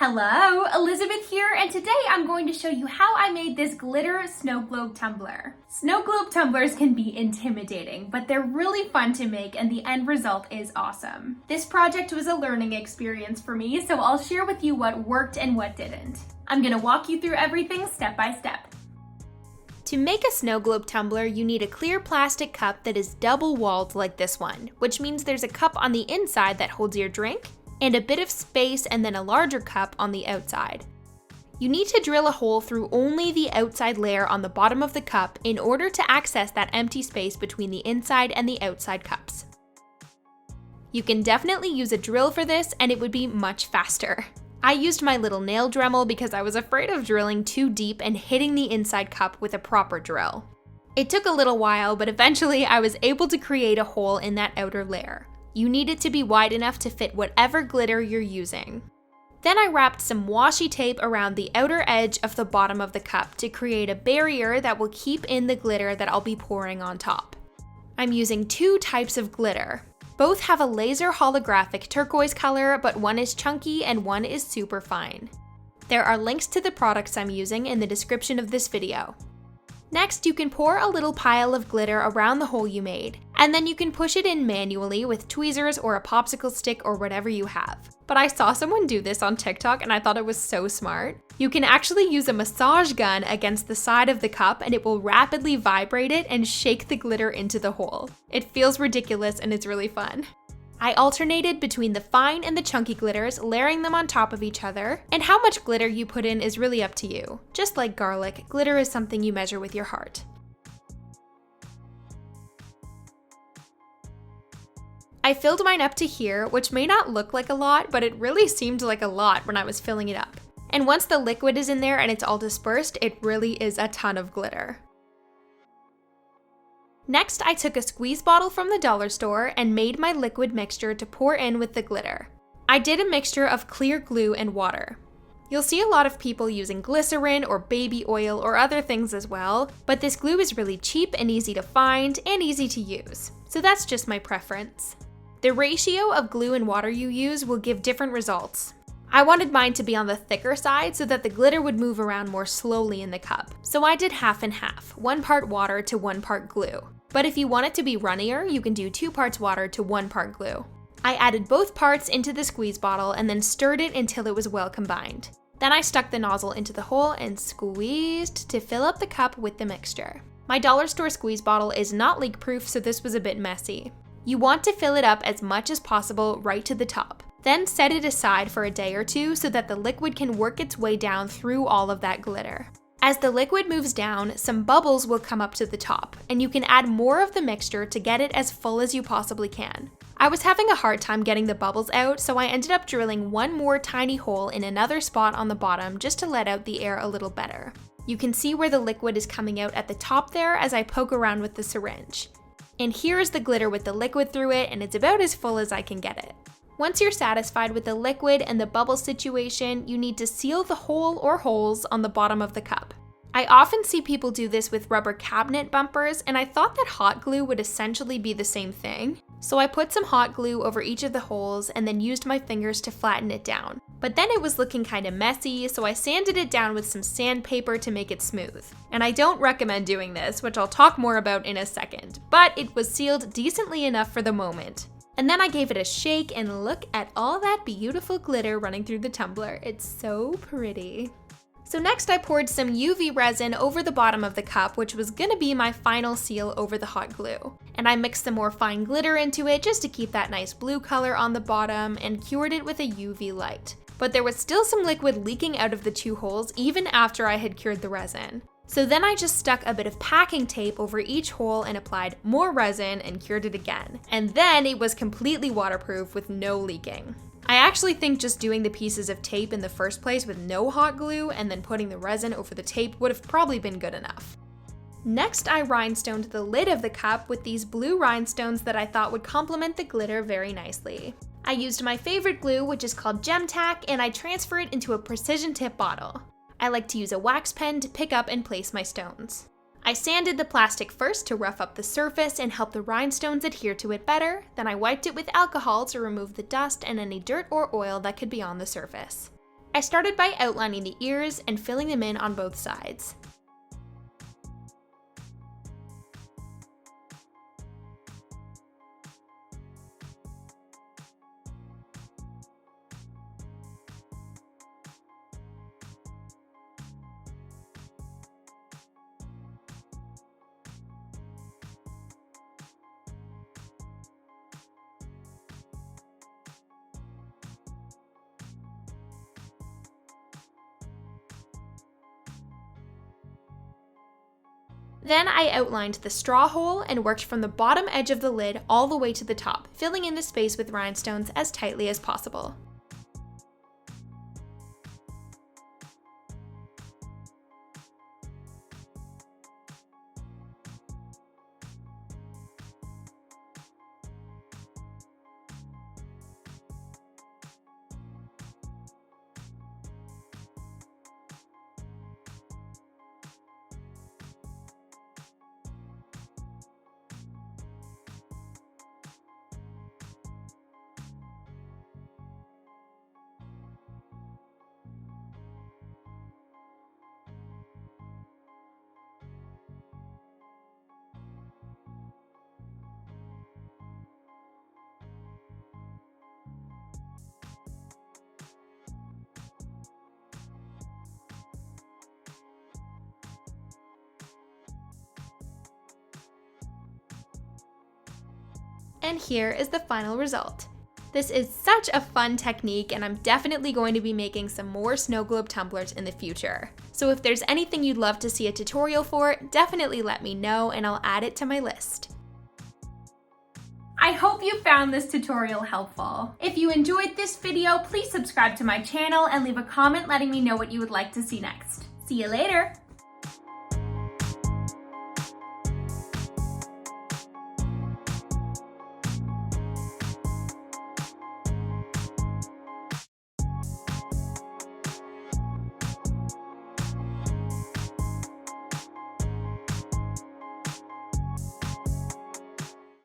Hello, Elizabeth here, and today I'm going to show you how I made this glitter snow globe tumbler. Snow globe tumblers can be intimidating, but they're really fun to make and the end result is awesome. This project was a learning experience for me, so I'll share with you what worked and what didn't. I'm gonna walk you through everything step by step. To make a snow globe tumbler, you need a clear plastic cup that is double-walled like this one, which means there's a cup on the inside that holds your drink, and a bit of space and then a larger cup on the outside. You need to drill a hole through only the outside layer on the bottom of the cup in order to access that empty space between the inside and the outside cups. You can definitely use a drill for this and it would be much faster. I used my little nail Dremel because I was afraid of drilling too deep and hitting the inside cup with a proper drill. It took a little while, but eventually I was able to create a hole in that outer layer. You need it to be wide enough to fit whatever glitter you're using. Then I wrapped some washi tape around the outer edge of the bottom of the cup to create a barrier that will keep in the glitter that I'll be pouring on top. I'm using two types of glitter. Both have a laser holographic turquoise color, but one is chunky and one is super fine. There are links to the products I'm using in the description of this video. Next, you can pour a little pile of glitter around the hole you made, and then you can push it in manually with tweezers or a popsicle stick or whatever you have. But I saw someone do this on TikTok and I thought it was so smart. You can actually use a massage gun against the side of the cup and it will rapidly vibrate it and shake the glitter into the hole. It feels ridiculous and it's really fun. I alternated between the fine and the chunky glitters, layering them on top of each other, and how much glitter you put in is really up to you. Just like garlic, glitter is something you measure with your heart. I filled mine up to here, which may not look like a lot, but it really seemed like a lot when I was filling it up. And once the liquid is in there and it's all dispersed, it really is a ton of glitter. Next, I took a squeeze bottle from the dollar store and made my liquid mixture to pour in with the glitter. I did a mixture of clear glue and water. You'll see a lot of people using glycerin or baby oil or other things as well, but this glue is really cheap and easy to find and easy to use, so that's just my preference. The ratio of glue and water you use will give different results. I wanted mine to be on the thicker side so that the glitter would move around more slowly in the cup. So I did half and half, 1 part water to 1 part glue. But if you want it to be runnier, you can do 2 parts water to 1 part glue. I added both parts into the squeeze bottle and then stirred it until it was well combined. Then I stuck the nozzle into the hole and squeezed to fill up the cup with the mixture. My dollar store squeeze bottle is not leak proof, so this was a bit messy. You want to fill it up as much as possible right to the top. Then set it aside for a day or two so that the liquid can work its way down through all of that glitter. As the liquid moves down, some bubbles will come up to the top, and you can add more of the mixture to get it as full as you possibly can. I was having a hard time getting the bubbles out, so I ended up drilling one more tiny hole in another spot on the bottom just to let out the air a little better. You can see where the liquid is coming out at the top there as I poke around with the syringe. And here is the glitter with the liquid through it, and it's about as full as I can get it. Once you're satisfied with the liquid and the bubble situation, you need to seal the hole or holes on the bottom of the cup. I often see people do this with rubber cabinet bumpers, and I thought that hot glue would essentially be the same thing. So I put some hot glue over each of the holes and then used my fingers to flatten it down. But then it was looking kind of messy, so I sanded it down with some sandpaper to make it smooth. And I don't recommend doing this, which I'll talk more about in a second, but it was sealed decently enough for the moment. And then I gave it a shake and look at all that beautiful glitter running through the tumbler. It's so pretty. So next I poured some UV resin over the bottom of the cup, which was gonna be my final seal over the hot glue. And I mixed some more fine glitter into it just to keep that nice blue color on the bottom and cured it with a UV light. But there was still some liquid leaking out of the 2 holes even after I had cured the resin. So then I just stuck a bit of packing tape over each hole and applied more resin and cured it again. And then it was completely waterproof with no leaking. I actually think just doing the pieces of tape in the first place with no hot glue and then putting the resin over the tape would have probably been good enough. Next, I rhinestoned the lid of the cup with these blue rhinestones that I thought would complement the glitter very nicely. I used my favorite glue, which is called Gem Tack, and I transfer it into a precision tip bottle. I like to use a wax pen to pick up and place my stones. I sanded the plastic first to rough up the surface and help the rhinestones adhere to it better, then I wiped it with alcohol to remove the dust and any dirt or oil that could be on the surface. I started by outlining the ears and filling them in on both sides. Then I outlined the straw hole and worked from the bottom edge of the lid all the way to the top, filling in the space with rhinestones as tightly as possible. And here is the final result. This is such a fun technique, and I'm definitely going to be making some more snow globe tumblers in the future. So if there's anything you'd love to see a tutorial for, definitely let me know and I'll add it to my list. I hope you found this tutorial helpful. If you enjoyed this video, please subscribe to my channel and leave a comment letting me know what you would like to see next. See you later!